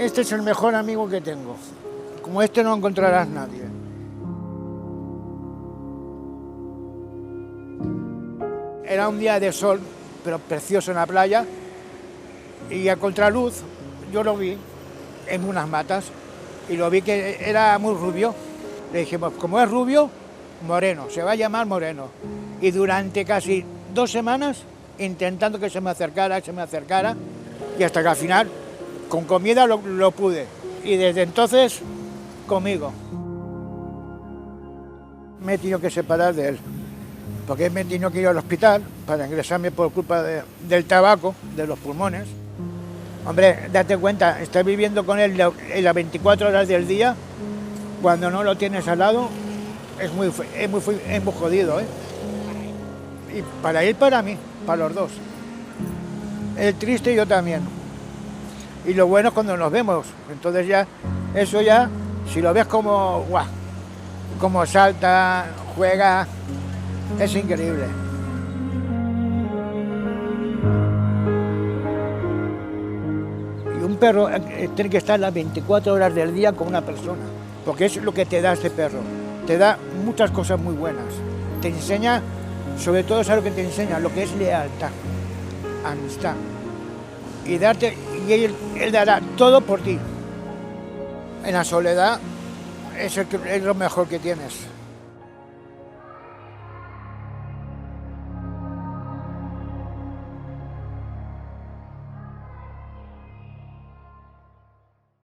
Este es el mejor amigo que tengo. Como este no encontrarás nadie. Era un día de sol, pero precioso en la playa, y a contraluz yo lo vi en unas matas, y lo vi que era muy rubio. Le dijimos, como es rubio, Moreno, se va a llamar Moreno. Y durante casi 2 semanas, intentando que se me acercara, y hasta que al final, con comida lo pude. Y desde entonces, conmigo. Me he tenido que separar de él, porque me he tenido que ir al hospital para ingresarme por culpa del tabaco, de los pulmones. Hombre, date cuenta, estar viviendo con él las 24 horas del día, cuando no lo tienes al lado, es muy jodido, ¿eh? Y para él, para mí, para los dos. Él triste y yo también. Y lo bueno es cuando nos vemos. Entonces ya, eso ya, si lo ves como, ¡guau!, como salta, juega, es increíble. Y un perro tiene que estar las 24 horas del día con una persona, porque es lo que te da este perro. Te da muchas cosas muy buenas. Te enseña, sobre todo es algo que te enseña, lo que es lealtad, amistad. Y él dará todo por ti. En la soledad es lo mejor que tienes.